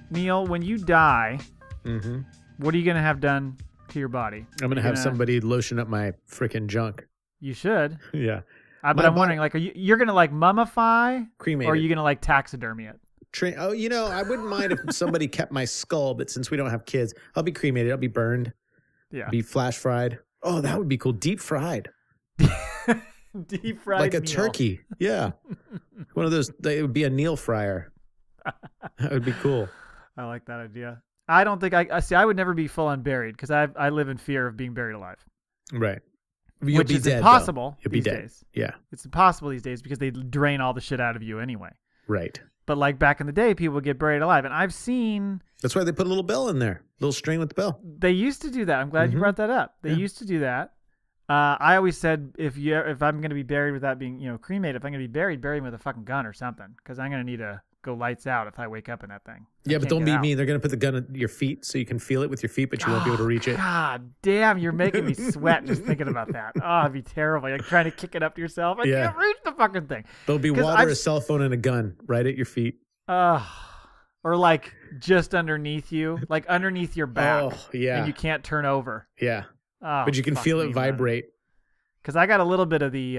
Neil, when you die, Mm-hmm. what are you going to have done to your body? I'm gonna have somebody lotion up my freaking junk. You should. Yeah. But I'm wondering, like, you're going to like mummify, cremate, or are you going to like taxidermy it? Oh, you know, I wouldn't mind if somebody kept my skull, but since we don't have kids, I'll be cremated. I'll be burned. Yeah. Be flash fried. Oh, that would be cool. Deep fried. Deep fried like a meal. turkey. Yeah. One of those. It would be a Neil fryer. That would be cool. I like that idea. I don't think I see. I would never be full on buried because I live in fear of being buried alive. Right. You'll Which be is dead, impossible though. You'll be these dead. days. Yeah. It's impossible these days because they drain all the shit out of you anyway. Right. But like back in the day, people would get buried alive, and I've seen. That's why they put a little bell in there, little string with the bell. They used to do that. I'm glad you brought that up. They used to do that. I always said if I'm going to be buried without being cremated, if I'm going to be buried, bury me with a fucking gun or something, because I'm going to need to go lights out if I wake up in that thing. Yeah, but don't be mean. They're going to put the gun at your feet so you can feel it with your feet, but you won't be able to reach it. God damn, you're making me sweat just thinking about that. Oh, it'd be terrible. You're trying to kick it up to yourself. I can't reach the fucking thing. There'll be water, a cell phone, and a gun right at your feet. Or like just underneath you, like underneath your back. Oh, yeah. And you can't turn over. Yeah. Oh, but you can feel it vibrate. Because I got a little bit of the,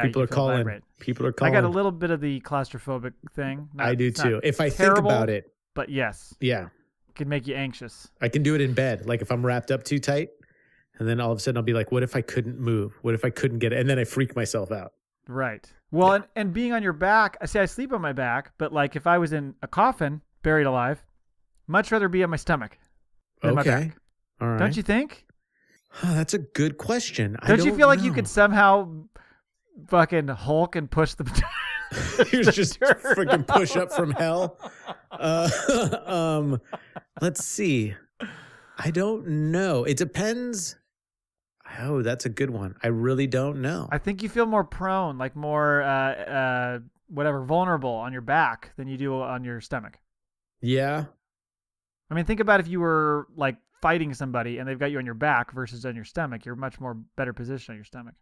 People are calling. People are calling. I got a little bit of the claustrophobic thing. I do too. If I think about it. But yes. Yeah. It can make you anxious. I can do it in bed. Like if I'm wrapped up too tight, and then all of a sudden I'll be like, what if I couldn't move? What if I couldn't get it? And then I freak myself out. Right. Well, and being on your back, I sleep on my back, but like if I was in a coffin, buried alive, much rather be on my stomach than my back. All right. Don't you think? Oh, that's a good question. Don't you feel like you could somehow fucking Hulk and push the you just freaking push up from hell? Let's see. I don't know. It depends. Oh, that's a good one. I really don't know. I think you feel more prone, like more vulnerable on your back than you do on your stomach. Yeah. I mean, think about if you were like fighting somebody and they've got you on your back versus on your stomach. You're much more better position on your stomach.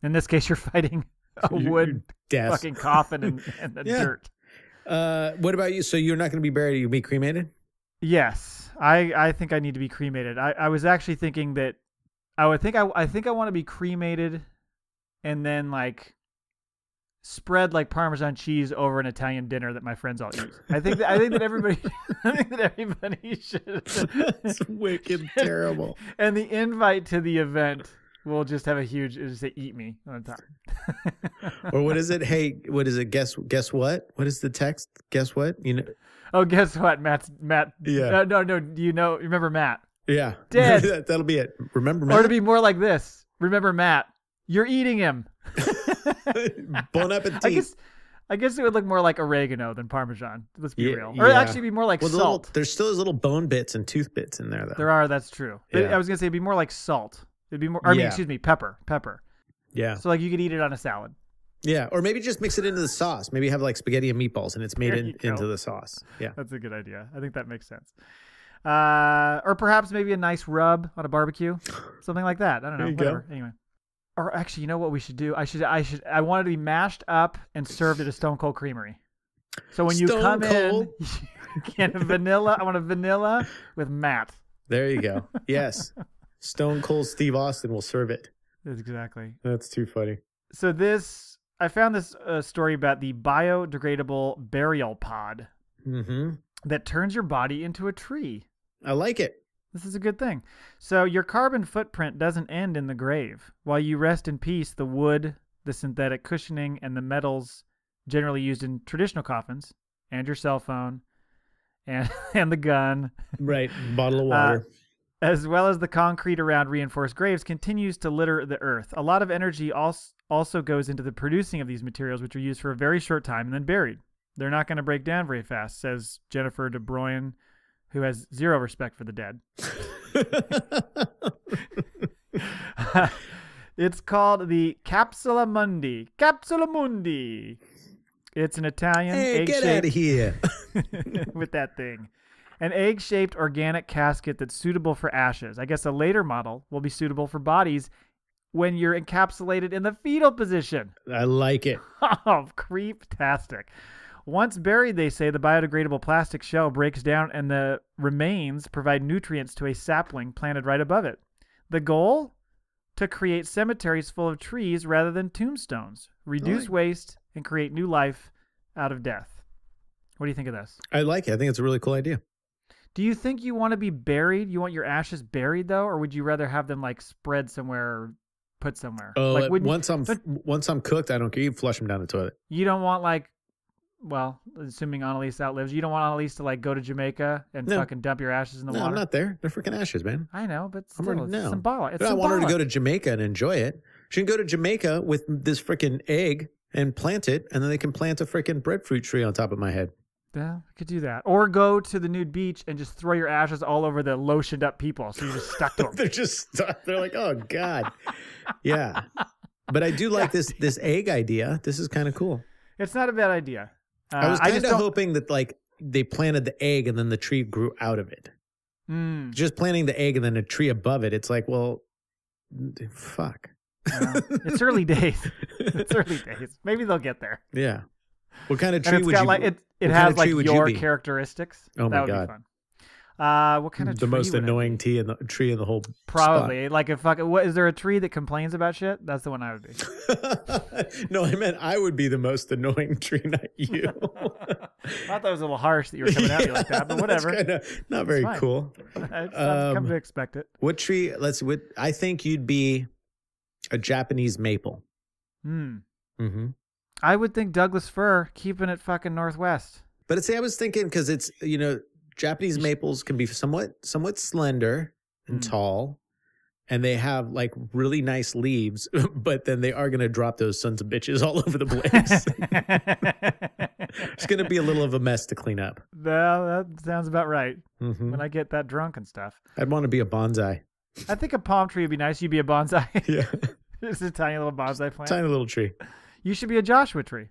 In this case, you're fighting a wood fucking coffin and the dirt. What about you? So you're not going to be buried. You'll be cremated? Yes. I think I need to be cremated. I was actually thinking that I think I want to be cremated and then like spread like Parmesan cheese over an Italian dinner that my friends all eat. I think that everybody should. That's wicked terrible. And the invite to the event will just have a huge just say "eat me" on top. Or what is it? Hey, what is it? Guess what? What is the text? Guess what? You know? Oh, guess what? Matt. Yeah. No. Remember Matt? Yeah. Dead. That'll be it. Remember Matt. Or to be more like this. Remember Matt. You're eating him. Bon appetit. I guess it would look more like oregano than Parmesan. Let's be real. Or actually be more like salt. There's still those little bone bits and tooth bits in there, though. There are. That's true. Yeah. I was going to say it'd be more like salt. It'd be more, excuse me, pepper. Yeah. So like you could eat it on a salad. Yeah. Or maybe just mix it into the sauce. Maybe have like spaghetti and meatballs and it's made into the sauce. Yeah. That's a good idea. I think that makes sense. Or perhaps maybe a nice rub on a barbecue. Something like that. I don't know. Whatever. Anyway. Or actually, you know what we should do? I want it to be mashed up and served at a Stone Cold Creamery. So when you come in, you get a vanilla. I want a vanilla with Matt. There you go. Yes. Stone Cold Steve Austin will serve it. Exactly. That's too funny. So I found this story about the biodegradable burial pod that turns your body into a tree. I like it. This is a good thing. So your carbon footprint doesn't end in the grave. While you rest in peace, the wood, the synthetic cushioning, and the metals generally used in traditional coffins, and your cell phone, and the gun. Right, bottle of water. As well as the concrete around reinforced graves continues to litter the earth. A lot of energy also goes into the producing of these materials, which are used for a very short time and then buried. They're not going to break down very fast, says Jennifer De Bruyne, who has zero respect for the dead. It's called the Capsula Mundi. Capsula Mundi. It's an Italian egg-shaped... get out of here. with that thing. An egg-shaped organic casket that's suitable for ashes. I guess a later model will be suitable for bodies when you're encapsulated in the fetal position. I like it. Oh, creep-tastic. Once buried, they say, the biodegradable plastic shell breaks down and the remains provide nutrients to a sapling planted right above it. The goal? To create cemeteries full of trees rather than tombstones, reduce waste, and create new life out of death. What do you think of this? I like it. I think it's a really cool idea. Do you think you want to be buried? You want your ashes buried, though? Or would you rather have them, like, spread somewhere or put somewhere? Oh, like, once I'm cooked, I don't care. You flush them down the toilet. You don't want, like, well, assuming Annalise outlives, you don't want Annalise to, like, go to Jamaica and fucking dump your ashes in the water? I'm not there. They're freaking ashes, man. I know, but still, it's symbolic. I want her to go to Jamaica and enjoy it. She can go to Jamaica with this freaking egg and plant it, and then they can plant a freaking breadfruit tree on top of my head. Yeah, I could do that. Or go to the nude beach and just throw your ashes all over the lotioned up people, so you're just stuck to them. They're just stuck. They're like, oh, God. Yeah. But I do like this egg idea. This is kind of cool. It's not a bad idea. I was kind of hoping that, like, they planted the egg and then the tree grew out of it. Just planting the egg and then a tree above it. It's like, well, fuck. It's early days. It's early days. Maybe they'll get there. Yeah. What kind of tree would you? Like, it has like your characteristics. Oh my God. That would be fun. What kind of the tree most annoying tree in the whole probably spot. like if what is there a tree that complains about shit? That's the one I would be. No, I meant I would be the most annoying tree, not you. I thought that was a little harsh that you were coming at me like that, but whatever. That's not very cool. I've come to expect it. What tree? I think you'd be a Japanese maple. Mm-hmm. I would think Douglas fir, keeping it fucking northwest. But I was thinking because it's Japanese maples can be somewhat slender and tall, and they have like really nice leaves, but then they are going to drop those sons of bitches all over the place. It's going to be a little of a mess to clean up. Well, that sounds about right. When I get that drunk and stuff. I'd want to be a bonsai. I think a palm tree would be nice. You'd be a bonsai. Yeah. Just a tiny little bonsai plant. Tiny little tree. You should be a Joshua tree.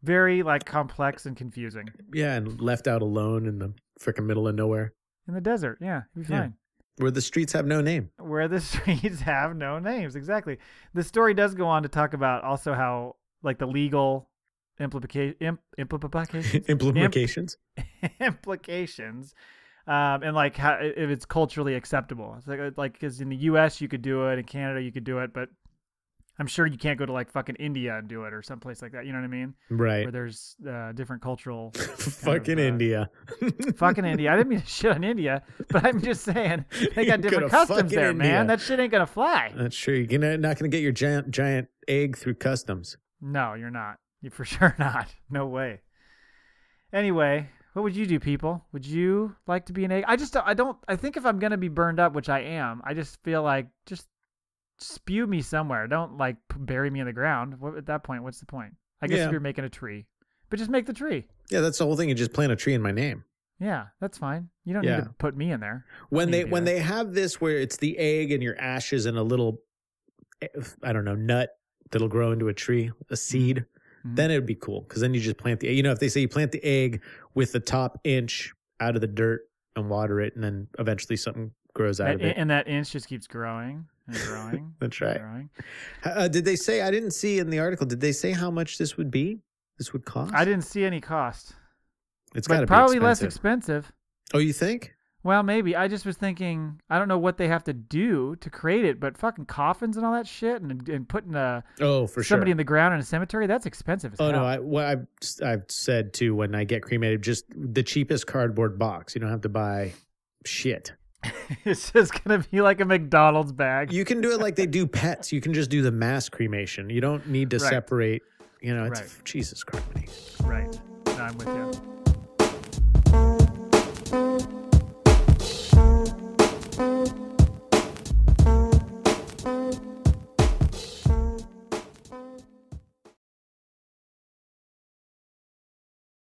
Very like complex and confusing. Yeah, and left out alone in the freaking middle of nowhere. In the desert, yeah, you'd be fine. Where the streets have no name. Where the streets have no names, exactly. The story does go on to talk about also how like the legal implications, and like how if it's culturally acceptable. It's like because in the U.S. you could do it, in Canada you could do it, but I'm sure you can't go to like fucking India and do it or someplace like that. You know what I mean? Right. Where there's different cultural. Fucking India. Fucking India. I didn't mean to shit on India, but I'm just saying they got different customs there, man. That shit ain't gonna fly. That's true. You're not gonna get your giant egg through customs. No, you're not. You're for sure not. No way. Anyway, what would you do, people? Would you like to be an egg? I think if I'm gonna be burned up, which I am, I just feel like just spew me somewhere. Don't like bury me in the ground. At that point, what's the point? I guess if you're making a tree, but just make the tree. Yeah, that's the whole thing. You just plant a tree in my name. Yeah, that's fine. You don't need to put me in there. When they have this where it's the egg and your ashes and a little, I don't know, nut that'll grow into a tree, a seed, then it would be cool because then you just plant the. If they say you plant the egg with the top inch out of the dirt and water it, and then eventually something grows out of it, and that inch just keeps growing. And growing. That's right. Did they say, I didn't see in the article, did they say how much this would be? This would cost? I didn't see any cost. It's got to be probably less expensive. Oh, you think? Well, maybe. I just was thinking, I don't know what they have to do to create it, but fucking coffins and all that shit and putting somebody in the ground in a cemetery, that's expensive as hell. No, I've said too, when I get cremated, just the cheapest cardboard box. You don't have to buy shit. It's just going to be like a McDonald's bag. You can do it like they do pets. You can just do the mass cremation. You don't need to separate. It's Jesus Christ. Right. No, I'm with you.